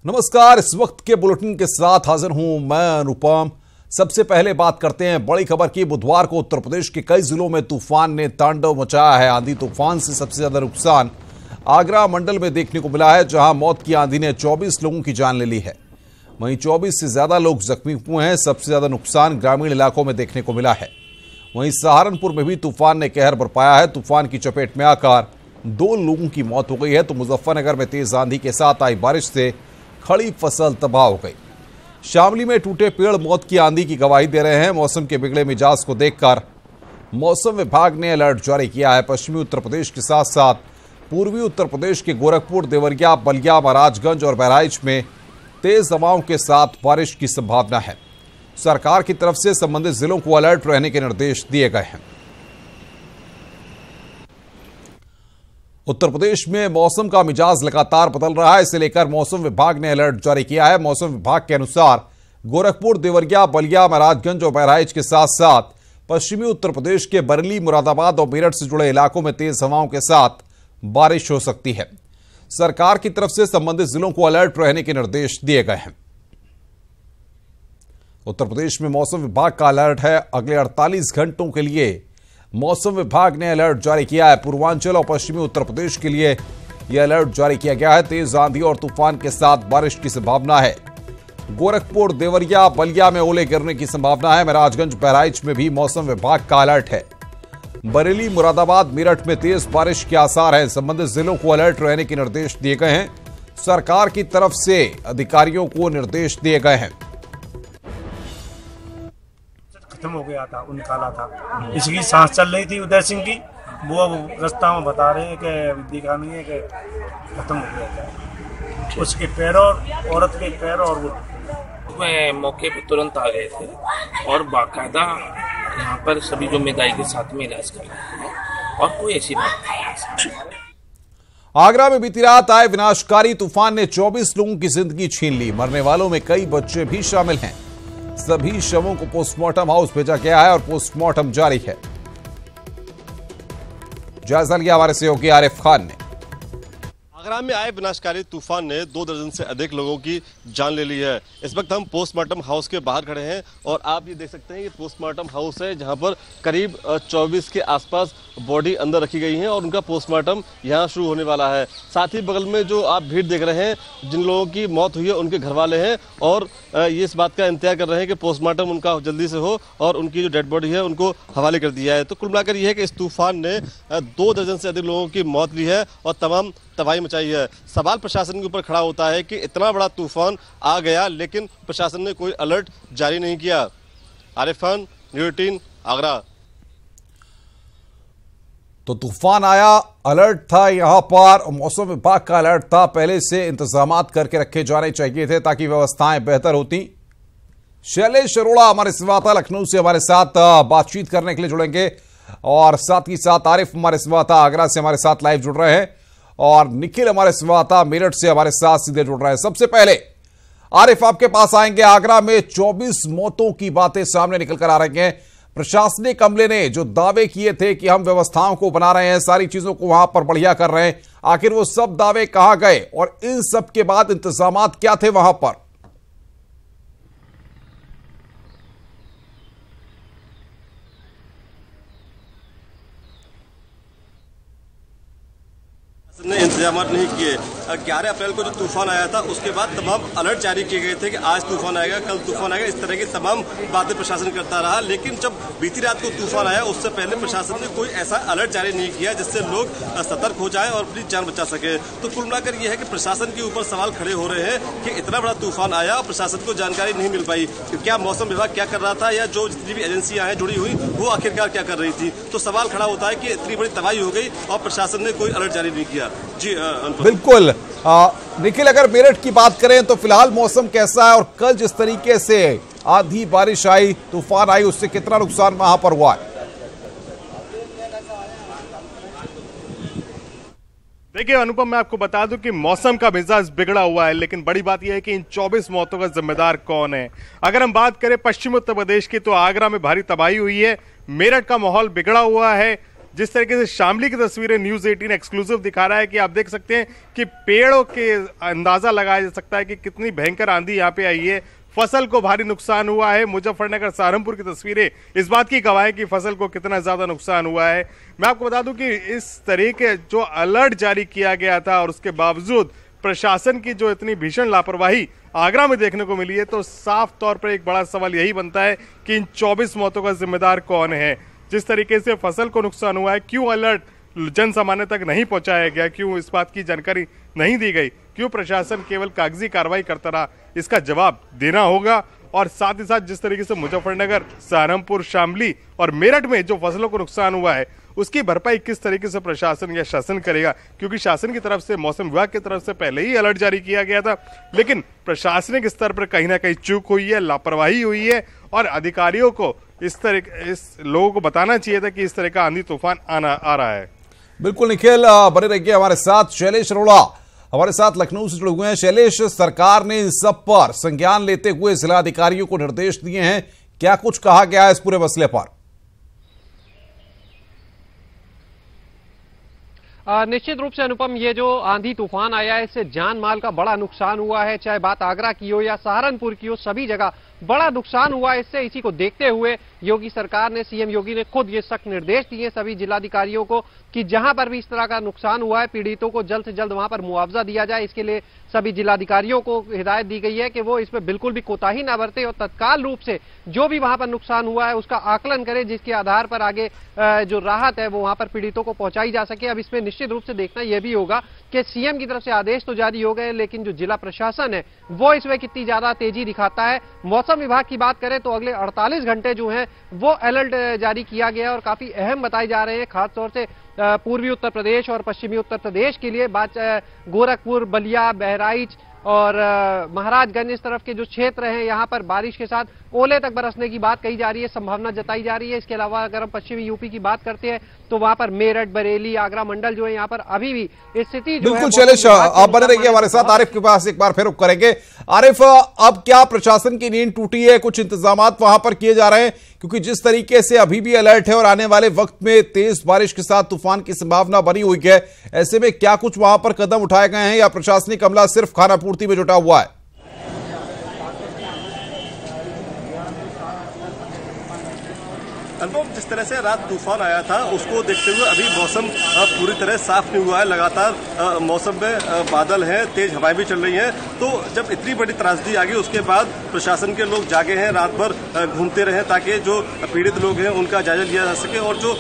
नमस्कार। इस वक्त के बुलेटिन के साथ हाजिर हूं मैं अनुपम। सबसे पहले बात करते हैं बड़ी खबर की। बुधवार को उत्तर प्रदेश के कई जिलों में तूफान ने तांडव मचाया है। आंधी तूफान से सबसे ज्यादा नुकसान आगरा मंडल में देखने को मिला है, जहां मौत की आंधी ने 24 लोगों की जान ले ली है। वहीं 24 से ज्यादा लोग जख्मी हुए हैं। सबसे ज्यादा नुकसान ग्रामीण इलाकों में देखने को मिला है। वहीं सहारनपुर में भी तूफान ने कहर बरपाया है। तूफान की चपेट में आकर 2 लोगों की मौत हो गई है, तो मुजफ्फरनगर में तेज आंधी के साथ आई बारिश से खड़ी फसल तबाह हो गई। शामली में टूटे पेड़ मौत की आंधी की गवाही दे रहे हैं। मौसम के बिगड़े मिजाज को देखकर मौसम विभाग ने अलर्ट जारी किया है। पश्चिमी उत्तर प्रदेश के साथ साथ पूर्वी उत्तर प्रदेश के गोरखपुर, देवरिया, बलिया, महाराजगंज और बहराइच में तेज हवाओं के साथ बारिश की संभावना है। सरकार की तरफ से संबंधित जिलों को अलर्ट रहने के निर्देश दिए गए हैं। उत्तर प्रदेश में मौसम का मिजाज लगातार बदल रहा है। इसे लेकर मौसम विभाग ने अलर्ट जारी किया है। मौसम विभाग के अनुसार गोरखपुर, देवरिया, बलिया, महाराजगंज और बहराइच के साथ साथ पश्चिमी उत्तर प्रदेश के बरेली, मुरादाबाद और मेरठ से जुड़े इलाकों में तेज हवाओं के साथ बारिश हो सकती है। सरकार की तरफ से संबंधित जिलों को अलर्ट रहने के निर्देश दिए गए हैं। उत्तर प्रदेश में मौसम विभाग का अलर्ट है। अगले 48 घंटों के लिए मौसम विभाग ने अलर्ट जारी किया है। पूर्वांचल और पश्चिमी उत्तर प्रदेश के लिए यह अलर्ट जारी किया गया है। तेज आंधी और तूफान के साथ बारिश की संभावना है। गोरखपुर, देवरिया, बलिया में ओले गिरने की संभावना है। महाराजगंज, बहराइच में भी मौसम विभाग का अलर्ट है। बरेली, मुरादाबाद, मेरठ में तेज बारिश के आसार हैं। संबंधित जिलों को अलर्ट रहने के निर्देश दिए गए हैं। सरकार की तरफ से अधिकारियों को निर्देश दिए गए हैं। खत्म हो गया था, निकाला था। इसकी सांस चल रही थी उदय सिंह की, वो अब रास्ता में बता रहे हैं कि दिखा नहीं है कि खत्म हो गया था। उसके पैर और औरत के पैर और वो मौके पर तुरंत आ गए थे और बाकायदा यहाँ पर सभी जो मेदाई के साथ में इलाज कर रहे हैं और कोई ऐसी बात नहीं है। आगरा में बीती रात आए विनाशकारी तूफान ने 24 लोगों की जिंदगी छीन ली। मरने वालों में कई बच्चे भी शामिल हैं। सभी शवों को पोस्टमार्टम हाउस भेजा गया है और पोस्टमार्टम जारी है। जायजा लिया हमारे सहयोगी आरिफ खान ने। आगरा में आए विनाशकारी तूफान ने 2 दर्जन से अधिक लोगों की जान ले ली है। इस वक्त हम पोस्टमार्टम हाउस के बाहर खड़े हैं और आप ये देख सकते हैं ये पोस्टमार्टम हाउस है, जहां पर करीब 24 के आसपास बॉडी अंदर रखी गई है और उनका पोस्टमार्टम यहां शुरू होने वाला है। साथ ही बगल में जो आप भीड़ देख रहे हैं, जिन लोगों की मौत हुई है उनके घर वाले हैं और ये इस बात का इंतजार कर रहे हैं कि पोस्टमार्टम उनका जल्दी से हो और उनकी जो डेड बॉडी है उनको हवाले कर दिया है। तो कुल मिलाकर यह है कि इस तूफान ने 2 दर्जन से अधिक लोगों की मौत ली है और तमाम तबाही मचाई है। सवाल प्रशासन के ऊपर खड़ा होता है कि इतना बड़ा तूफान आ गया लेकिन प्रशासन ने कोई अलर्ट जारी नहीं किया। आरिफ खान, न्यूज़ 18, आगरा। तो तूफान आया, अलर्ट था यहां पर, मौसम विभाग का अलर्ट था। पहले से इंतजामात करके रखे जाने चाहिए थे ताकि व्यवस्थाएं बेहतर होती। शैलेश अरोड़ा हमारे संवाददाता लखनऊ से हमारे साथ बातचीत करने के लिए जुड़ेंगे और साथ ही साथ आरिफ हमारे संवाददाता आगरा से हमारे साथ लाइव जुड़ रहे हैं और निखिल हमारे संवाददाता मेरठ से हमारे साथ सीधे जुड़ रहे हैं। सबसे पहले आरिफ आपके पास आएंगे। आगरा में 24 मौतों की बातें सामने निकल कर आ रही हैं। प्रशासनिक अमले ने जो दावे किए थे कि हम व्यवस्थाओं को बना रहे हैं, सारी चीजों को वहां पर बढ़िया कर रहे हैं, आखिर वो सब दावे कहां गए और इन सब के बाद इंतजामात क्या थे वहां पर? ने इंतजाम नहीं किए। 11 अप्रैल को जो तूफान आया था उसके बाद तमाम अलर्ट जारी किए गए थे कि आज तूफान आएगा, कल तूफान आएगा, इस तरह की तमाम बातें प्रशासन करता रहा। लेकिन जब बीती रात को तूफान आया उससे पहले प्रशासन ने कोई ऐसा अलर्ट जारी नहीं किया जिससे लोग सतर्क हो जाएं और अपनी जान बचा सके। तो कुल मिलाकर यह है कि प्रशासन के ऊपर सवाल खड़े हो रहे हैं कि इतना बड़ा तूफान आया और प्रशासन को जानकारी नहीं मिल पाई। क्या मौसम विभाग क्या कर रहा था या जो जितनी भी एजेंसियां हैं जुड़ी हुई वो आखिरकार क्या कर रही थी। तो सवाल खड़ा होता है कि इतनी बड़ी तबाही हो गई और प्रशासन ने कोई अलर्ट जारी नहीं किया। जी बिल्कुल। निखिल, अगर मेरठ की बात करें तो फिलहाल मौसम कैसा है और कल जिस तरीके से आधी बारिश आई, तूफान आई, उससे कितना नुकसान वहां पर हुआ है? देखिए अनुपम, मैं आपको बता दूं कि मौसम का मिजाज बिगड़ा हुआ है, लेकिन बड़ी बात यह है कि इन 24 मौतों का जिम्मेदार कौन है। अगर हम बात करें पश्चिम उत्तर प्रदेश की तो आगरा में भारी तबाही हुई है, मेरठ का माहौल बिगड़ा हुआ है, जिस तरीके से शामली की तस्वीरें न्यूज 18 एक्सक्लूसिव दिखा रहा है कि आप देख सकते हैं कि पेड़ों के अंदाजा लगाया जा सकता है कि कितनी भयंकर आंधी यहाँ पे आई है। फसल को भारी नुकसान हुआ है। मुजफ्फरनगर सहारनपुर की तस्वीरें इस बात की गवाह है कि फसल को कितना ज्यादा नुकसान हुआ है। मैं आपको बता दूं कि इस तरीके जो अलर्ट जारी किया गया था और उसके बावजूद प्रशासन की जो इतनी भीषण लापरवाही आगरा में देखने को मिली है, तो साफ तौर पर एक बड़ा सवाल यही बनता है कि इन 24 मौतों का जिम्मेदार कौन है। जिस तरीके से फसल को नुकसान हुआ है, क्यों अलर्ट जन सामान्य तक नहीं पहुंचाया गया, क्यों इस बात की जानकारी नहीं दी गई, क्यों प्रशासन केवल कागजी कार्रवाई करता रहा, इसका जवाब देना होगा। और साथ ही साथ जिस तरीके से मुजफ्फरनगर, सहारनपुर, शामली और मेरठ में जो फसलों को नुकसान हुआ है, उसकी भरपाई किस तरीके से प्रशासन या शासन करेगा, क्योंकि शासन की तरफ से, मौसम विभाग की तरफ से पहले ही अलर्ट जारी किया गया था, लेकिन प्रशासनिक स्तर पर कहीं ना कहीं चूक हुई है, लापरवाही हुई है और अधिकारियों को इस लोगों को बताना चाहिए था कि इस तरह का आंधी तूफान आ रहा है। बिल्कुल निखिल, बने रहिए हमारे साथ। शैलेश अरोड़ा हमारे साथ लखनऊ से जुड़े हुए हैं। शैलेश, सरकार ने इन सब पर संज्ञान लेते हुए जिला अधिकारियों को निर्देश दिए हैं, क्या कुछ कहा गया है इस पूरे मसले पर? निश्चित रूप से अनुपम, ये जो आंधी तूफान आया है इससे जान माल का बड़ा नुकसान हुआ है। चाहे बात आगरा की हो या सहारनपुर की हो, सभी जगह बड़ा नुकसान हुआ है इससे। इसी को देखते हुए योगी सरकार ने, सीएम योगी ने खुद ये सख्त निर्देश दिए सभी जिलाधिकारियों को कि जहां पर भी इस तरह का नुकसान हुआ है, पीड़ितों को जल्द से जल्द वहां पर मुआवजा दिया जाए। इसके लिए सभी जिलाधिकारियों को हिदायत दी गई है कि वो इसमें बिल्कुल भी कोताही ना बरते और तत्काल रूप से जो भी वहां पर नुकसान हुआ है उसका आकलन करें, जिसके आधार पर आगे जो राहत है वो वहां पर पीड़ितों को पहुंचाई जा सके। अब इसमें निश्चित रूप से देखना यह भी होगा कि सीएम की तरफ से आदेश तो जारी हो गए, लेकिन जो जिला प्रशासन है वो इसमें कितनी ज्यादा तेजी दिखाता है। मौसम विभाग की बात करें तो अगले 48 घंटे जो है वो अलर्ट जारी किया गया और काफी अहम बताए जा रहे हैं, खासतौर से पूर्वी उत्तर प्रदेश और पश्चिमी उत्तर प्रदेश के लिए। बात गोरखपुर, बलिया, बहराइच और महाराजगंज इस तरफ के जो क्षेत्र हैं, यहाँ पर बारिश के साथ ओले तक बरसने की बात कही जा रही है, संभावना जताई जा रही है। इसके अलावा अगर हम पश्चिमी यूपी की बात करते हैं तो वहां पर मेरठ, बरेली, आगरा मंडल जो है, यहाँ पर अभी भी स्थिति जो बिल्कुल। शैलेश, आप बने रहिए हमारे साथ। आरिफ के पास एक बार फिर रुख करेंगे। आरिफ, अब क्या प्रशासन की नींद टूटी है? कुछ इंतजाम वहां पर किए जा रहे हैं, क्योंकि जिस तरीके से अभी भी अलर्ट है और आने वाले वक्त में तेज बारिश के साथ तूफान की संभावना बनी हुई है, ऐसे में क्या कुछ वहां पर कदम उठाए गए हैं या प्रशासनिक अमला सिर्फ खाना पूर्ति में जुटा हुआ है? अनुपम, जिस तरह से रात तूफान आया था उसको देखते हुए अभी मौसम पूरी तरह साफ नहीं हुआ है। लगातार मौसम में बादल हैं, तेज हवाएं भी चल रही हैं। तो जब इतनी बड़ी त्रासदी आ गई उसके बाद प्रशासन के लोग जागे हैं, रात भर घूमते रहे ताकि जो पीड़ित लोग हैं उनका जायजा लिया जा सके और जो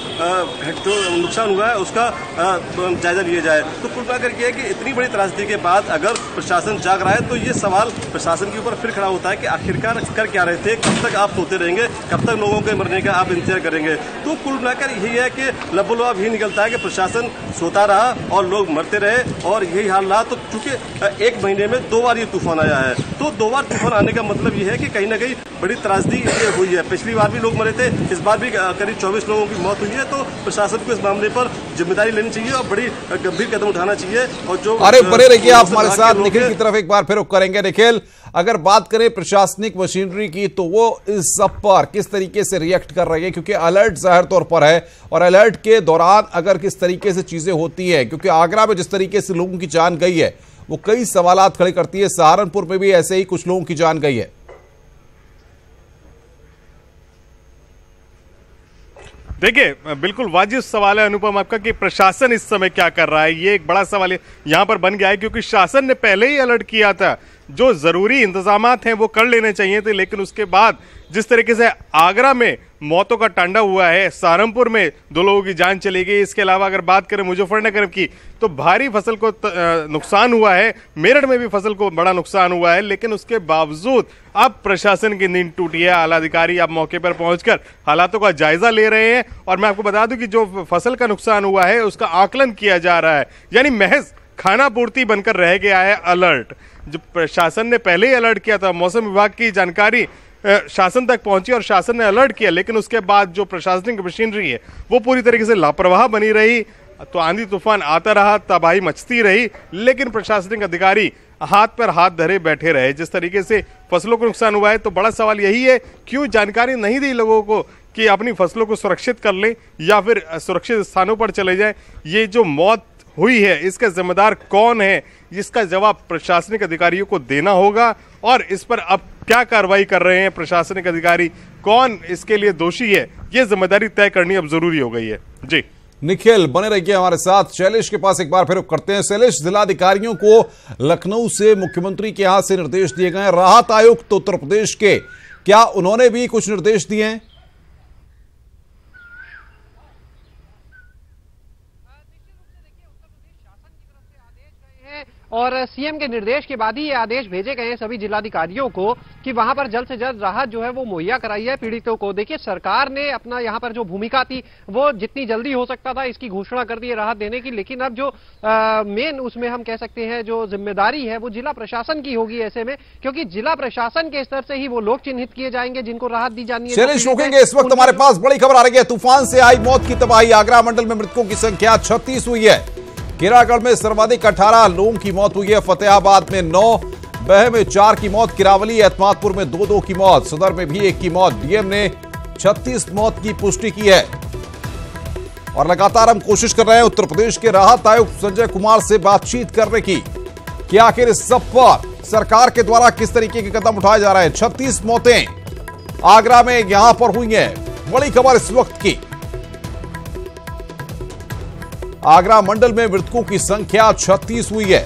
नुकसान हुआ है उसका जायजा लिया जाए। तो कुल मिलाकर यह है कि इतनी बड़ी त्रासदी के बाद अगर प्रशासन जाग रहा है तो ये सवाल प्रशासन के ऊपर फिर खड़ा होता है कि आखिरकार कर क्या रहे थे, कब तक आप सोते रहेंगे, कब तक लोगों के मरने का आप इंतजार करेंगे। तो कुल मिलाकर यही है कि लबोलवाब ही निकलता है कि प्रशासन सोता रहा और लोग मरते रहे और यही हाल रहा। तो चूंकि एक महीने में 2 बार ये तूफान आया है, तो 2 बार तूफान आने का मतलब ये है कि कहीं ना कहीं बड़ी त्रासदी हुई है। पिछली बार भी लोग मरे थे, इस बार भी करीब 24 लोगों की मौत हुई है। तो प्रशासन को इस मामले पर जिम्मेदारी लेनी चाहिए और बड़ी गंभीर कदम उठाना चाहिए। और जो अरे बने रहिए आप हमारे साथ। निखिल की तरफ एक बार फिर रुख करेंगे। निखिल, अगर बात करें प्रशासनिक मशीनरी की तो वो इस सब पर किस तरीके से रिएक्ट कर रही है, क्योंकि अलर्ट जाहिर तौर पर है और अलर्ट के दौरान अगर किस तरीके से चीजें होती है, क्योंकि आगरा में जिस तरीके से लोगों की जान गई है वो कई सवालात खड़े करती है। सहारनपुर में भी ऐसे ही कुछ लोगों की जान गई है। देखिए, बिल्कुल वाजिब सवाल है अनुपम आपका कि प्रशासन इस समय क्या कर रहा है। ये एक बड़ा सवाल यहां पर बन गया है, क्योंकि शासन ने पहले ही अलर्ट किया था, जो जरूरी इंतजामात हैं वो कर लेने चाहिए थे। लेकिन उसके बाद जिस तरीके से आगरा में मौतों का तांडव हुआ है, सहारनपुर में 2 लोगों की जान चली गई, इसके अलावा अगर बात करें मुजफ्फरनगर की तो भारी फसल को नुकसान हुआ है, मेरठ में भी फसल को बड़ा नुकसान हुआ है। लेकिन उसके बावजूद अब प्रशासन की नींद टूटी है। आला अधिकारी अब मौके पर पहुंचकर हालातों का जायजा ले रहे हैं। और मैं आपको बता दूं कि जो फसल का नुकसान हुआ है उसका आकलन किया जा रहा है, यानी महज खाना पूर्ति बनकर रह गया है अलर्ट। जो प्रशासन ने पहले ही अलर्ट किया था, मौसम विभाग की जानकारी शासन तक पहुंची और शासन ने अलर्ट किया, लेकिन उसके बाद जो प्रशासनिक मशीनरी है वो पूरी तरीके से लापरवाह बनी रही। तो आंधी तूफान आता रहा, तबाही मचती रही, लेकिन प्रशासनिक अधिकारी हाथ पर हाथ धरे बैठे रहे। जिस तरीके से फसलों को नुकसान हुआ है तो बड़ा सवाल यही है, क्यों जानकारी नहीं दी लोगों को कि अपनी फसलों को सुरक्षित कर लें या फिर सुरक्षित स्थानों पर चले जाएं। ये जो मौत हुई है इसका जिम्मेदार कौन है, इसका जवाब प्रशासनिक अधिकारियों को देना होगा और इस पर अब क्या कार्रवाई कर रहे हैं प्रशासनिक अधिकारी, कौन इसके लिए दोषी है, ये जिम्मेदारी तय करनी अब जरूरी हो गई है। जी निखिल बने रहिए हमारे साथ। शैलेश के पास एक बार फिर करते हैं। शैलेश, जिलाधिकारियों को लखनऊ से मुख्यमंत्री के यहां से निर्देश दिए गए, राहत आयुक्त तो उत्तर प्रदेश के, क्या उन्होंने भी कुछ निर्देश दिए हैं? और सीएम के निर्देश के बाद ही ये आदेश भेजे गए हैं सभी जिलाधिकारियों को कि वहां पर जल्द से जल्द राहत जो है वो मुहैया कराई है पीड़ितों को। देखिए, सरकार ने अपना यहां पर जो भूमिका थी वो जितनी जल्दी हो सकता था इसकी घोषणा कर दी है राहत देने की, लेकिन अब जो मेन उसमें हम कह सकते हैं जो जिम्मेदारी है वो जिला प्रशासन की होगी ऐसे में, क्योंकि जिला प्रशासन के स्तर से ही वो लोग चिन्हित किए जाएंगे जिनको राहत दी जानी है। शैलेश रोकेंगे, इस वक्त हमारे पास बड़ी खबर आ रही है। तूफान से आई मौत की तबाही, आगरा मंडल में मृतकों की संख्या 36 हुई है। केरागढ़ में सर्वाधिक 18 लोगों की मौत हुई है, फतेहाबाद में 9, बह में 4 की मौत, किरावली एतमादपुर में 2 की मौत, सदर में भी 1 की मौत। डीएम ने 36 मौत की पुष्टि की है और लगातार हम कोशिश कर रहे हैं उत्तर प्रदेश के राहत आयुक्त संजय कुमार से बातचीत करने की कि आखिर इस सब पर सरकार के द्वारा किस तरीके के कदम उठाए जा रहे हैं। 36 मौतें आगरा में यहां पर हुई हैं, बड़ी खबर इस वक्त की। आगरा मंडल में मृतकों की संख्या 36 हुई है।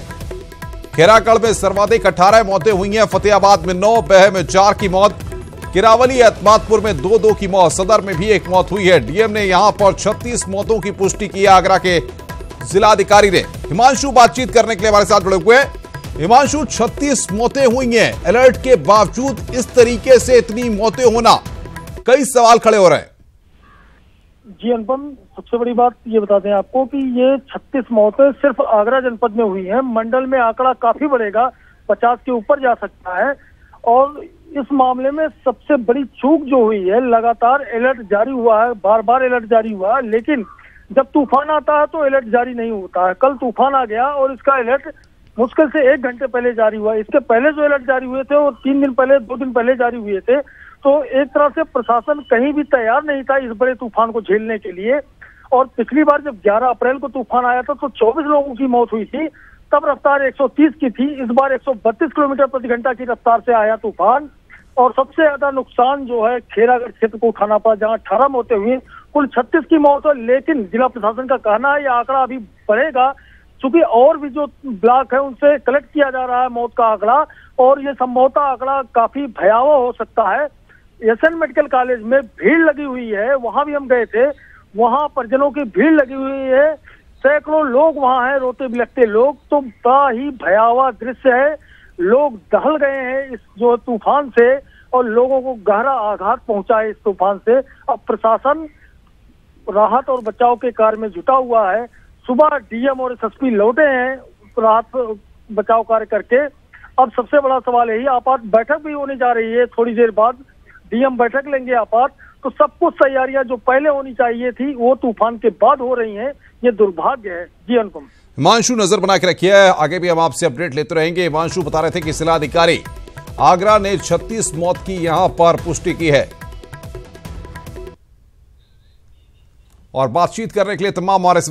खैरागढ़ में सर्वाधिक 18 मौतें हुई हैं, फतेहाबाद में 9, बह में 4 की मौत, किरावली एतमादपुर में 2 की मौत, सदर में भी 1 मौत हुई है। डीएम ने यहां पर 36 मौतों की पुष्टि की है आगरा के जिलाधिकारी ने। हिमांशु बातचीत करने के लिए हमारे साथ जुड़े हुए हैं। हिमांशु, 36 मौतें हुई हैं, अलर्ट के बावजूद इस तरीके से इतनी मौतें होना, कई सवाल खड़े हो रहे हैं। जी अनुपम, सबसे बड़ी बात ये बता दें आपको कि ये 36 मौतें सिर्फ आगरा जनपद में हुई हैं। मंडल में आंकड़ा काफी बढ़ेगा, 50 के ऊपर जा सकता है। और इस मामले में सबसे बड़ी चूक जो हुई है, लगातार अलर्ट जारी हुआ है, बार बार अलर्ट जारी हुआ है, लेकिन जब तूफान आता है तो अलर्ट जारी नहीं होता है। कल तूफान आ गया और इसका अलर्ट मुश्किल से 1 घंटे पहले जारी हुआ। इसके पहले जो अलर्ट जारी हुए थे वो 3 दिन पहले, 2 दिन पहले जारी हुए थे। तो एक तरह से प्रशासन कहीं भी तैयार नहीं था इस बड़े तूफान को झेलने के लिए। और पिछली बार जब 11 अप्रैल को तूफान आया था तो 24 लोगों की मौत हुई थी, तब रफ्तार 130 की थी। इस बार 132 किलोमीटर प्रति घंटा की रफ्तार से आया तूफान। और सबसे ज्यादा नुकसान जो है खैरागढ़ क्षेत्र को उठाना पड़ा, जहां 18 मौतें हुई, कुल 36 की मौत है। लेकिन जिला प्रशासन का कहना है ये आंकड़ा अभी बढ़ेगा, चूंकि और भी जो ब्लॉक है उनसे कलेक्ट किया जा रहा है मौत का आंकड़ा, और ये संभवतः आंकड़ा काफी भयावह हो सकता है। एसएन मेडिकल कॉलेज में भीड़ लगी हुई है, वहां भी हम गए थे, वहां परिजनों की भीड़ लगी हुई है, सैकड़ों लोग वहां हैं, रोते बिलखते लोग। तो बड़ा ही भयावह दृश्य है, लोग दहल गए हैं इस जो तूफान से और लोगों को गहरा आघात पहुंचा है इस तूफान से। अब प्रशासन राहत और बचाव के कार्य में जुटा हुआ है। सुबह डीएम और एसएसपी लौटे हैं राहत बचाव कार्य करके। अब सबसे बड़ा सवाल यही, आपात बैठक भी होने जा रही है थोड़ी देर बाद, डीएम बैठक लेंगे आपात। तो सब कुछ तैयारियां जो पहले होनी चाहिए थी वो तूफान के बाद हो रही हैं, ये दुर्भाग्य है। जी अनुपम। हिमांशु, नजर बना के रखिए, आगे भी हम आपसे अपडेट लेते रहेंगे। हिमांशु बता रहे थे कि जिलाधिकारी आगरा ने 36 मौत की यहां पर पुष्टि की है। और बातचीत करने के लिए तमाम हमारे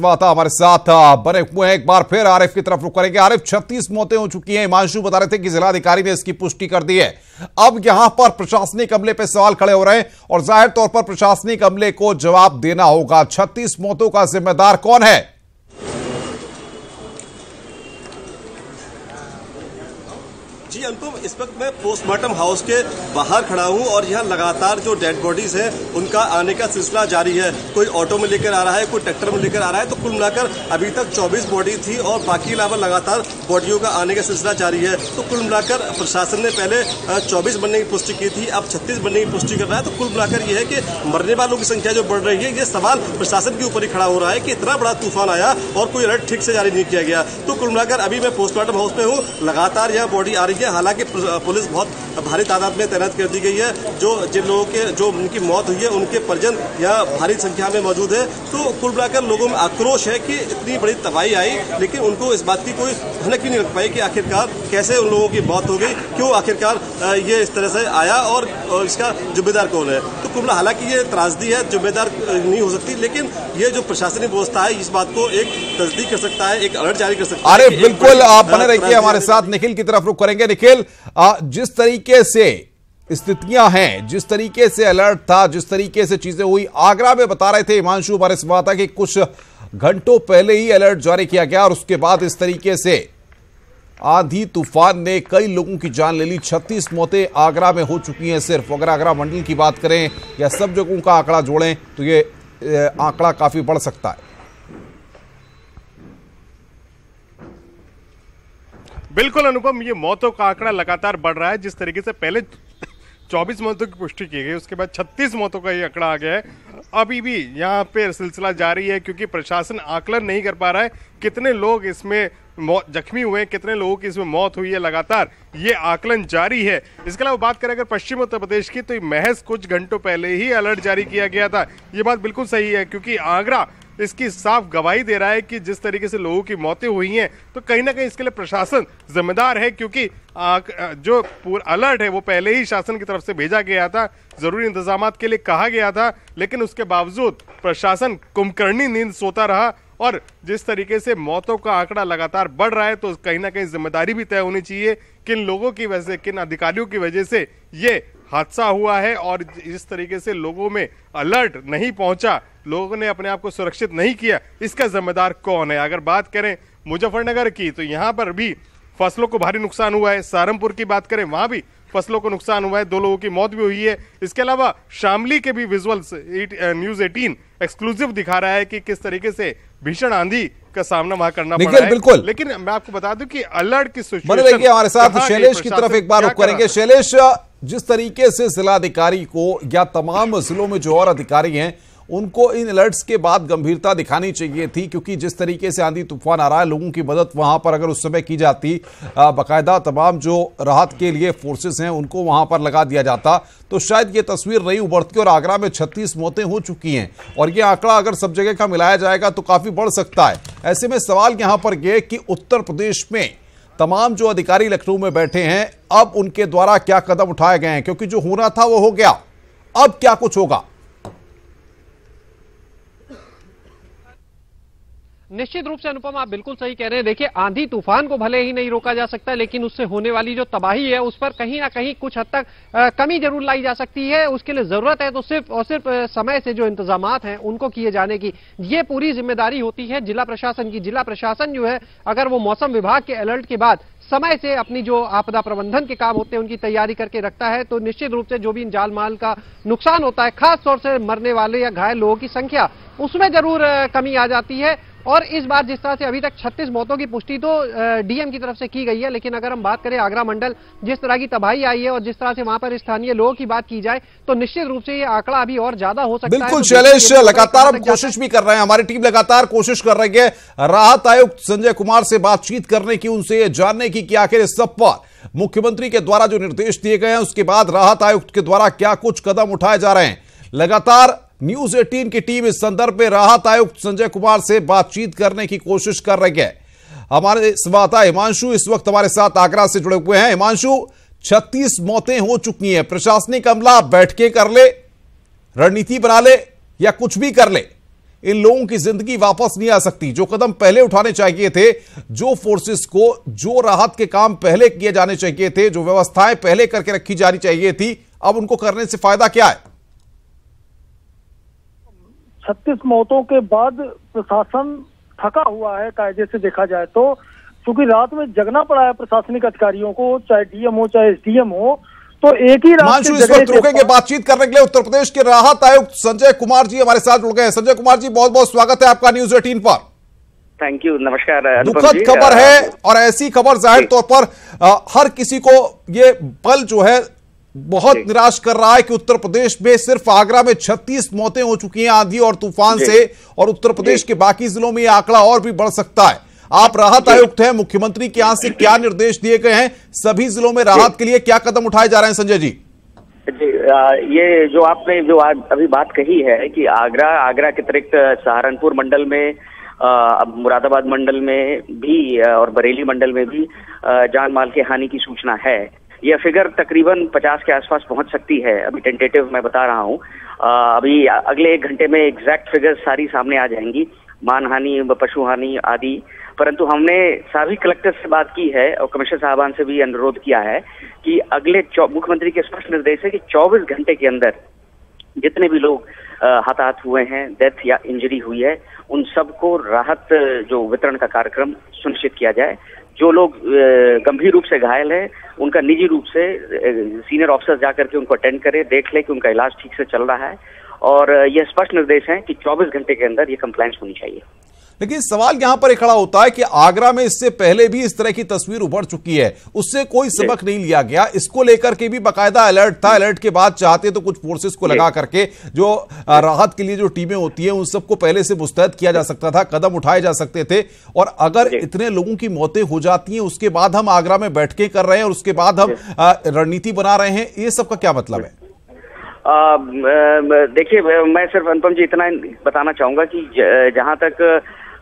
साथ बने हुए हैं। एक बार फिर आरिफ की तरफ रुख करेंगे। आरिफ, 36 मौतें हो चुकी हैं, हिमांशु बता रहे थे कि जिलाधिकारी ने इसकी पुष्टि कर दी है। अब यहां पर प्रशासनिक अमले पे सवाल खड़े हो रहे हैं और जाहिर तौर पर प्रशासनिक अमले को जवाब देना होगा। 36 मौतों का जिम्मेदार कौन है? जी अनुपम, इस वक्त मैं पोस्टमार्टम हाउस के बाहर खड़ा हूं और यहां लगातार जो डेड बॉडीज हैं उनका आने का सिलसिला जारी है। कोई ऑटो में लेकर आ रहा है, कोई ट्रैक्टर में लेकर आ रहा है। तो कुल मिलाकर अभी तक 24 बॉडी थी और बाकी अलावा लगातार बॉडियों का आने का सिलसिला जारी है। तो कुल मिलाकर प्रशासन ने पहले 24 बनने की पुष्टि की थी, अब 36 बनने की पुष्टि कर रहा है। तो कुल मिलाकर यह है कि मरने वालों की संख्या जो बढ़ रही है, ये सवाल प्रशासन के ऊपर ही खड़ा हो रहा है कि इतना बड़ा तूफान आया और कोई अलर्ट ठीक से जारी नहीं किया गया। तो कुल मिलाकर अभी मैं पोस्टमार्टम हाउस में हूँ, लगातार यहाँ बॉडी आ रही है। हालांकि पुलिस बहुत भारी तादाद में तैनात कर दी गई है। जिन लोगों के जो उनकी मौत हुई है उनके परिजन यहाँ भारी संख्या में मौजूद है। तो कुल मिलाकर लोगों में आक्रोश है कि इतनी बड़ी तबाही आई, लेकिन उनको इस बात की कोई भनक ही नहीं लग पाई कि आखिरकार कैसे उन लोगों की मौत हो गई, क्यों आखिरकार ये इस तरह से आया और इसका जिम्मेदार कौन है। तो कुल हालांकि ये त्रासदी है, जिम्मेदार नहीं हो सकती, लेकिन ये जो प्रशासनिक व्यवस्था है इस बात को एक तस्दीक कर सकता है, एक अलर्ट जारी कर सकता है। अरे बिल्कुल, आप बने रहिए हमारे साथ। निखिल की तरफ रुख करेंगे। निखिल, जिस तरीके से स्थितियां हैं, जिस तरीके से अलर्ट था, जिस तरीके से चीजें हुई, आगरा में बता रहे थे हिमांशु हमारे संवाददाता कि कुछ घंटों पहले ही अलर्ट जारी किया गया और उसके बाद इस तरीके से आंधी तूफान ने कई लोगों की जान ले ली। 36 मौतें आगरा में हो चुकी हैं। सिर्फ अगर आगरा मंडल की बात करें या सब जगहों का आंकड़ा जोड़ें तो ये आंकड़ा काफी बढ़ सकता है। बिल्कुल अनुपम, ये मौतों का आंकड़ा लगातार बढ़ रहा है। जिस तरीके से पहले 24 मौतों की पुष्टि की गई, उसके बाद 36 मौतों का ये आंकड़ा आ गया है। अभी भी यहाँ पे सिलसिला जारी है, क्योंकि प्रशासन आकलन नहीं कर पा रहा है कितने लोग इसमें जख्मी हुए, कितने लोगों की इसमें मौत हुई है। लगातार ये आकलन जारी है। इसके अलावा बात करें अगर पश्चिम उत्तर प्रदेश की, तो महज कुछ घंटों पहले ही अलर्ट जारी किया गया था। ये बात बिल्कुल सही है, क्योंकि आगरा इसकी साफ गवाही दे रहा है कि जिस तरीके से लोगों की मौतें हुई हैं, तो कहीं ना कहीं इसके लिए प्रशासन जिम्मेदार है, क्योंकि जो पूरा अलर्ट है वो पहले ही शासन की तरफ से भेजा गया था, जरूरी इंतजामात के लिए कहा गया था, लेकिन उसके बावजूद प्रशासन कुंभकर्णी नींद सोता रहा। और जिस तरीके से मौतों का आंकड़ा लगातार बढ़ रहा है, तो कहीं ना कहीं जिम्मेदारी भी तय होनी चाहिए किन लोगों की वजह से, किन अधिकारियों की वजह से ये हादसा हुआ है। और जिस तरीके से लोगों में अलर्ट नहीं पहुंचा, लोगों ने अपने आप को सुरक्षित नहीं किया, इसका जिम्मेदार कौन है। अगर बात करें मुजफ्फरनगर की, तो यहां पर भी फसलों को भारी नुकसान हुआ है। सहारनपुर की बात करें, वहां भी फसलों को नुकसान हुआ है, 2 लोगों की मौत भी हुई है। इसके अलावा शामली के भी विजुअल्स न्यूज़ 18 एक्सक्लूसिव दिखा रहा है कि किस तरीके से भीषण आंधी का सामना वहां करना पड़ा है। बिल्कुल, लेकिन मैं आपको बता दूं कि अलर्ट की सिचुएशन हमारे साथ शैलेश की तरफ एक बार रुक करेंगे। शैलेश, जिस तरीके से जिलाधिकारी को या तमाम जिलों में जो और अधिकारी हैं उनको इन अलर्ट्स के बाद गंभीरता दिखानी चाहिए थी, क्योंकि जिस तरीके से आंधी तूफान आ रहा है, लोगों की मदद वहां पर अगर उस समय की जाती, बाकायदा तमाम जो राहत के लिए फोर्सेस हैं उनको वहां पर लगा दिया जाता, तो शायद ये तस्वीर नहीं उभरती। और आगरा में 36 मौतें हो चुकी हैं और ये आंकड़ा अगर सब जगह का मिलाया जाएगा तो काफी बढ़ सकता है। ऐसे में सवाल यहां पर यह कि उत्तर प्रदेश में तमाम जो अधिकारी लखनऊ में बैठे हैं, अब उनके द्वारा क्या कदम उठाए गए हैं, क्योंकि जो होना था वो हो गया, अब क्या कुछ होगा। निश्चित रूप से अनुपम, आप बिल्कुल सही कह रहे हैं। देखिए, आंधी तूफान को भले ही नहीं रोका जा सकता, लेकिन उससे होने वाली जो तबाही है उस पर कहीं ना कहीं कुछ हद तक कमी जरूर लाई जा सकती है। उसके लिए जरूरत है तो सिर्फ और सिर्फ समय से जो इंतजामात हैं उनको किए जाने की, ये पूरी जिम्मेदारी होती है जिला प्रशासन की। जिला प्रशासन जो है, अगर वो मौसम विभाग के अलर्ट के बाद समय से अपनी जो आपदा प्रबंधन के काम होते हैं उनकी तैयारी करके रखता है, तो निश्चित रूप से जो भी जान माल का नुकसान होता है, खास तौर से मरने वाले या घायल लोगों की संख्या, उसमें जरूर कमी आ जाती है। और इस बार जिस तरह से अभी तक 36 मौतों की पुष्टि तो डीएम की तरफ से की गई है, लेकिन अगर हम बात करें आगरा मंडल, जिस तरह की तबाही आई है और जिस तरह से वहां पर स्थानीय लोगों की बात की जाए, तो निश्चित रूप से ये आंकड़ा अभी और ज्यादा हो सकता है। बिल्कुल शैलेश, लगातार हम कोशिश भी कर रहे हैं, हमारी टीम लगातार कोशिश कर रही है राहत आयुक्त संजय कुमार से बातचीत करने की, उनसे ये जानने की कि आखिर इस सब पर मुख्यमंत्री के द्वारा जो निर्देश दिए गए हैं उसके बाद राहत आयुक्त के द्वारा क्या कुछ कदम उठाए जा रहे हैं। लगातार न्यूज़ 18 की टीम इस संदर्भ में राहत आयुक्त संजय कुमार से बातचीत करने की कोशिश कर रही है। हमारे संवाददाता हिमांशु इस वक्त हमारे साथ आगरा से जुड़े हुए हैं। हिमांशु, 36 मौतें हो चुकी हैं, प्रशासनिक अमला बैठ के कर ले, रणनीति बना ले या कुछ भी कर ले, इन लोगों की जिंदगी वापस नहीं आ सकती। जो कदम पहले उठाने चाहिए थे, जो फोर्सेस को जो राहत के काम पहले किए जाने चाहिए थे, जो व्यवस्थाएं पहले करके रखी जानी चाहिए थी, अब उनको करने से फायदा क्या है। 36 मौतों के बाद प्रशासन थका हुआ है कायदे से देखा जाए तो, क्योंकि रात में जगना पड़ा है प्रशासनिक अधिकारियों को, चाहे डीएम हो चाहे एसडीएम हो, तो एक ही रात से इस वक्त रुकेंगे बातचीत करने के लिए। उत्तर प्रदेश के राहत आयुक्त संजय कुमार जी हमारे साथ जुड़ गए। संजय कुमार जी, बहुत बहुत स्वागत है आपका न्यूज़ 18 पर। थैंक यू, नमस्कार। दुखद खबर है और ऐसी खबर जाहिर तौर पर हर किसी को ये पल जो है बहुत निराश कर रहा है कि उत्तर प्रदेश में सिर्फ आगरा में 36 मौतें हो चुकी हैं आंधी और तूफान से, और उत्तर प्रदेश के बाकी जिलों में यह आंकड़ा और भी बढ़ सकता है। आप राहत आयुक्त हैं, मुख्यमंत्री के यहां से क्या निर्देश दिए गए हैं, सभी जिलों में राहत के लिए क्या कदम उठाए जा रहे हैं संजय जी? ये जो आपने जो आज अभी बात कही है कि आगरा के अतिरिक्त सहारनपुर मंडल में, अब मुरादाबाद मंडल में भी और बरेली मंडल में भी जान माल की हानि की सूचना है। यह फिगर तकरीबन 50 के आसपास पहुंच सकती है, अभी टेंटेटिव मैं बता रहा हूं। अभी अगले 1 घंटे में एग्जैक्ट फिगर्स सारी सामने आ जाएंगी, मानहानि, पशु हानि आदि। परंतु हमने सभी कलेक्टर से बात की है और कमिश्नर साहबान से भी अनुरोध किया है कि अगले मुख्यमंत्री के स्पष्ट निर्देश है कि 24 घंटे के अंदर जितने भी लोग हताहत हुए हैं, डेथ या इंजरी हुई है, उन सबको राहत जो वितरण का कार्यक्रम सुनिश्चित किया जाए। जो लोग गंभीर रूप से घायल हैं, उनका निजी रूप से सीनियर ऑफिसर जाकर के उनको अटेंड करें, देख ले कि उनका इलाज ठीक से चल रहा है। और यह स्पष्ट निर्देश है कि 24 घंटे के अंदर ये कंप्लायंस होनी चाहिए। लेकिन सवाल यहां पर खड़ा होता है कि आगरा में इससे पहले भी इस तरह की तस्वीर उभर चुकी है, उससे कोई सबक नहीं लिया गया। इसको लेकर के भी बाकायदा अलर्ट था, अलर्ट के बाद चाहते तो कुछ फोर्सेस को लगा करके जो राहत के लिए जो टीमें होती है उन सबको पहले से मुस्तैद किया जा सकता था, कदम उठाए जा सकते थे। और अगर इतने लोगों की मौतें हो जाती हैं, उसके बाद हम आगरा में बैठकें कर रहे हैं और उसके बाद हम रणनीति बना रहे हैं, ये सबका क्या मतलब है? देखिए, मैं सिर्फ अनुपम जी इतना बताना चाहूंगा कि जहां तक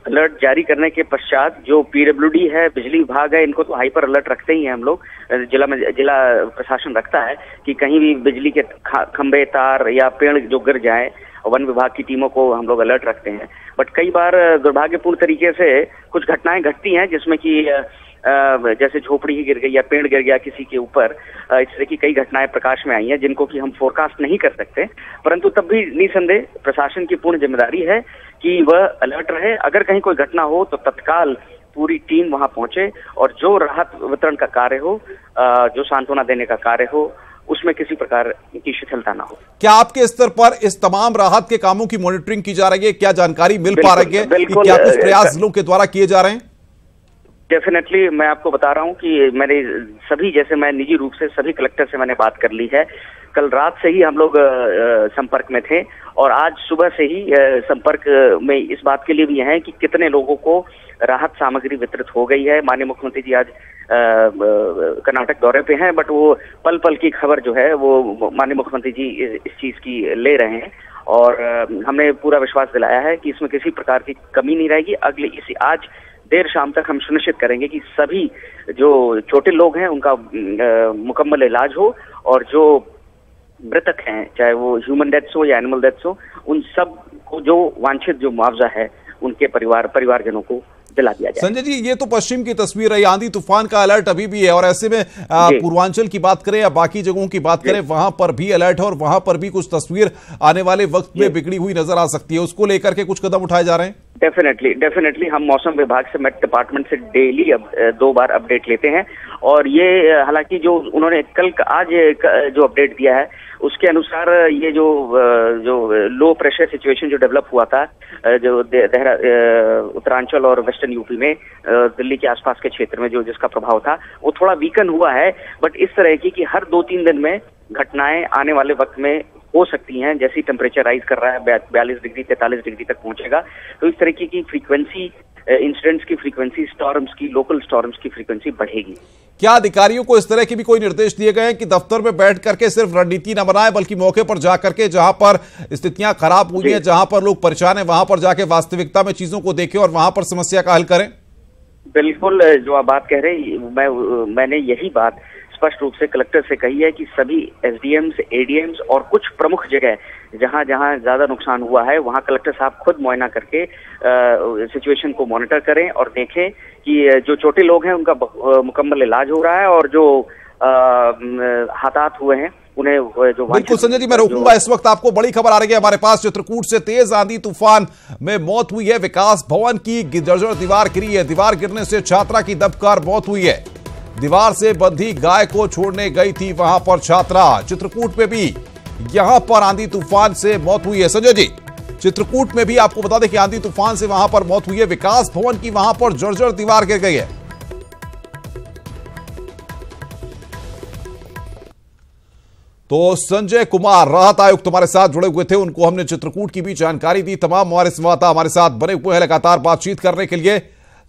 अलर्ट जारी करने के पश्चात जो पीडब्ल्यूडी है, बिजली विभाग है, इनको तो हाइपर अलर्ट रखते ही हैं हम लोग। जिला प्रशासन रखता है कि कहीं भी बिजली के खंभे, तार या पेड़ जो गिर जाए, वन विभाग की टीमों को हम लोग अलर्ट रखते हैं। बट कई बार दुर्भाग्यपूर्ण तरीके से कुछ घटनाएं घटती हैं जिसमें कि जैसे झोपड़ी ही गिर गई या पेड़ गिर गया किसी के ऊपर, इस तरह की कई घटनाएं प्रकाश में आई हैं जिनको कि हम फोरकास्ट नहीं कर सकते। परंतु तब भी निसंदेह प्रशासन की पूर्ण जिम्मेदारी है कि वह अलर्ट रहे। अगर कहीं कोई घटना हो तो तत्काल पूरी टीम वहां पहुंचे और जो राहत वितरण का कार्य हो, जो सांत्वना देने का कार्य हो, उसमें किसी प्रकार की शिथिलता ना हो। क्या आपके स्तर पर इस तमाम राहत के कामों की मॉनिटरिंग की जा रही है? क्या जानकारी मिल पा रही है? क्या कुछ प्रयास जिलों के द्वारा किए जा रहे हैं? डेफिनेटली मैं आपको बता रहा हूं कि मैंने सभी, जैसे मैं निजी रूप से सभी कलेक्टर से मैंने बात कर ली है। कल रात से ही हम लोग संपर्क में थे और आज सुबह से ही संपर्क में इस बात के लिए भी हैं कि कितने लोगों को राहत सामग्री वितरित हो गई है। माननीय मुख्यमंत्री जी आज कर्नाटक दौरे पे हैं, बट वो पल पल की खबर जो है वो माननीय मुख्यमंत्री जी इस चीज की ले रहे हैं और हमने पूरा विश्वास दिलाया है कि इसमें किसी प्रकार की कमी नहीं रहेगी। आज देर शाम तक हम सुनिश्चित करेंगे कि सभी जो छोटे लोग हैं उनका मुकम्मल इलाज हो और जो मृतक हैं, चाहे वो ह्यूमन डेथ्स हो या एनिमल डेथ्स हो, उन सब को जो वांछित जो मुआवजा है उनके परिवारजनों को दिला दिया जाए। संजय जी, ये तो पश्चिम की तस्वीर है, आंधी तूफान का अलर्ट अभी भी है और ऐसे में पूर्वांचल की बात करें या बाकी जगहों की बात करें, वहां पर भी अलर्ट है और वहां पर भी कुछ तस्वीर आने वाले वक्त में बिगड़ी हुई नजर आ सकती है। उसको लेकर के कुछ कदम उठाए जा रहे हैं? डेफिनेटली हम मौसम विभाग से, मेट डिपार्टमेंट से डेली 2 बार अपडेट लेते हैं और ये हालांकि जो उन्होंने आज जो अपडेट दिया है उसके अनुसार ये जो लो प्रेशर सिचुएशन जो डेवलप हुआ था जो उत्तरांचल और वेस्टर्न यूपी में, दिल्ली के आसपास के क्षेत्र में जो जिसका प्रभाव था वो थोड़ा वीकन हुआ है। बट इस तरह की कि हर 2-3 दिन में घटनाएं आने वाले वक्त में हो सकती हैं। जैसे टेम्परेचर राइज कर रहा है, 42 डिग्री 43 डिग्री तक पहुंचेगा, तो इस तरह की फ्रीक्वेंसी, इंसिडेंट्स की फ्रीक्वेंसी, स्टॉर्म्स की, लोकल स्टॉर्म्स की फ्रीक्वेंसी बढ़ेगी। क्या अधिकारियों को इस तरह के भी कोई निर्देश दिए गए हैं कि दफ्तर में बैठ करके सिर्फ रणनीति न बनाए बल्कि मौके पर जाकर के जहां पर स्थितियां खराब हुई हैं, जहां पर लोग परेशान हैं, वहां पर जाके वास्तविकता में चीजों को देखें और वहां पर समस्या का हल करें? बिल्कुल, जो आप बात कह रहे हैं, मैंने यही बात स्पष्ट रूप से कलेक्टर से कही है कि सभी एसडीएम्स, एडीएम्स और कुछ प्रमुख जगह जहां ज्यादा नुकसान हुआ है वहां कलेक्टर साहब खुद मुआयना करके सिचुएशन को मॉनिटर करें और देखें कि जो छोटे लोग हैं उनका मुकम्मल इलाज हो रहा है और जो हताहत हुए हैं उन्हें जो। बिल्कुल संजय जी, मैं रोकूंगा। इस वक्त आपको बड़ी खबर आ रही है हमारे पास। चित्रकूट से तेज आंधी तूफान में मौत हुई है। विकास भवन की जर्जर दीवार गिरी है। दीवार गिरने से छात्रा की दबकर मौत हुई है। दीवार से बंधी गाय को छोड़ने गई थी वहां पर छात्रा। चित्रकूट में भी यहां पर आंधी तूफान से मौत हुई है। संजय जी, चित्रकूट में भी आपको बता दें कि आंधी तूफान से वहां पर मौत हुई है। विकास भवन की वहां पर जर्जर दीवार गिर गई है। तो संजय कुमार, राहत आयुक्त, हमारे साथ जुड़े हुए थे। उनको हमने चित्रकूट की भी जानकारी दी। तमाम हमारे संवाददाता हमारे साथ बने हुए हैं लगातार बातचीत करने के लिए।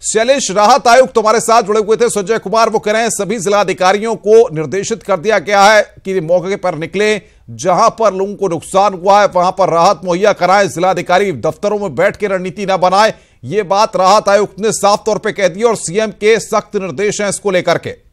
शैलेश, राहत आयुक्त तुम्हारे साथ जुड़े हुए थे संजय कुमार, वो कह रहे हैं सभी जिलाधिकारियों को निर्देशित कर दिया गया है कि मौके पर निकले, जहां पर लोगों को नुकसान हुआ है वहां पर राहत मुहैया कराएं, जिलाधिकारी दफ्तरों में बैठ के रणनीति न बनाए। ये बात राहत आयुक्त ने साफ तौर पर कह दी और सीएम के सख्त निर्देश हैं इसको लेकर के।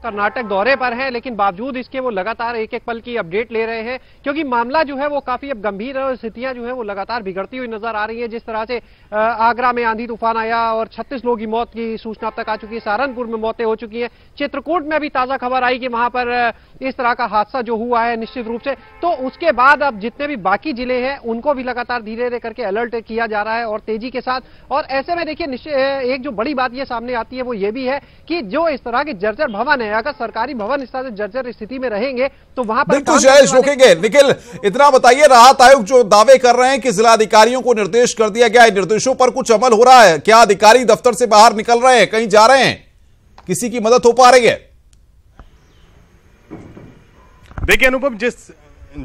कर्नाटक दौरे पर हैं, लेकिन बावजूद इसके वो लगातार एक एक पल की अपडेट ले रहे हैं, क्योंकि मामला जो है वो काफी अब गंभीर है और स्थितियां जो है वो लगातार बिगड़ती हुई नजर आ रही है। जिस तरह से आगरा में आंधी तूफान आया और 36 लोगों की मौत की सूचना अब तक आ चुकी है, सहारनपुर में मौतें हो चुकी हैं, चित्रकूट में अभी ताजा खबर आई कि वहां पर इस तरह का हादसा जो हुआ है निश्चित रूप से। तो उसके बाद अब जितने भी बाकी जिले हैं उनको भी लगातार धीरे धीरे करके अलर्ट किया जा रहा है और तेजी के साथ। और ऐसे में देखिए एक जो बड़ी बात ये सामने आती है वो ये भी है कि जो इस तरह के जर्जर भवन है, अगर सरकारी भवन इस तरह से जर्जर स्थिति में रहेंगे तो वहां पर बिल्कुल शैलेश रोकेंगे। निखिल, इतना बताइए, राहत आयुक्त जो दावे कर रहे हैं कि जिलाधिकारियों को निर्देश कर दिया गया है, निर्देशों पर कुछ अमल हो रहा है क्या? अधिकारी दफ्तर से बाहर निकल रहे हैं, कहीं जा रहे हैं, किसी की मदद हो पा रही है? देखिए अनुपम,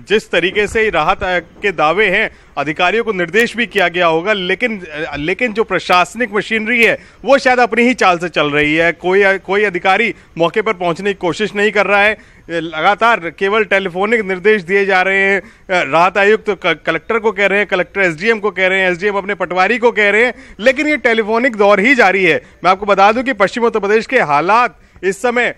जिस तरीके से राहत के दावे हैं, अधिकारियों को निर्देश भी किया गया होगा, लेकिन जो प्रशासनिक मशीनरी है वो शायद अपनी ही चाल से चल रही है। कोई अधिकारी मौके पर पहुंचने की कोशिश नहीं कर रहा है, लगातार केवल टेलीफोनिक निर्देश दिए जा रहे हैं। राहत आयुक्त कलेक्टर को कह रहे हैं, कलेक्टर एसडीएम को कह रहे हैं, एसडीएम अपने पटवारी को कह रहे हैं, लेकिन ये टेलीफोनिक दौर ही जारी है। मैं आपको बता दूं कि पश्चिम उत्तर प्रदेश के हालात इस समय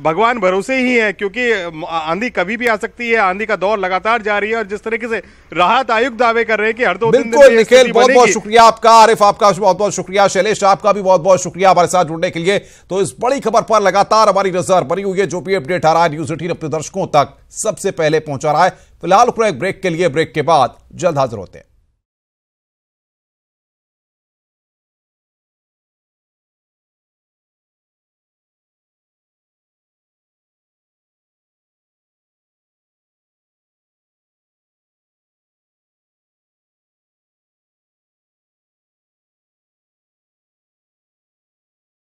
भगवान भरोसे ही है, क्योंकि आंधी कभी भी आ सकती है, आंधी का दौर लगातार जारी है। और जिस तरीके से राहत आयुक्त दावे कर रहे हैं कि हर 2 दिन बिल्कुल निखिल, बहुत बहुत शुक्रिया आपका, आरिफ आपका बहुत बहुत शुक्रिया, शैलेश आपका भी बहुत बहुत शुक्रिया हमारे साथ जुड़ने के लिए। तो इस बड़ी खबर पर लगातार हमारी नजर बनी हुई है, जो भी अपडेट आ रहा है न्यूज़ 18 अपने दर्शकों तक सबसे पहले पहुंचा रहा है। फिलहाल एक ब्रेक के लिए, ब्रेक के बाद जल्द हाजिर होते हैं।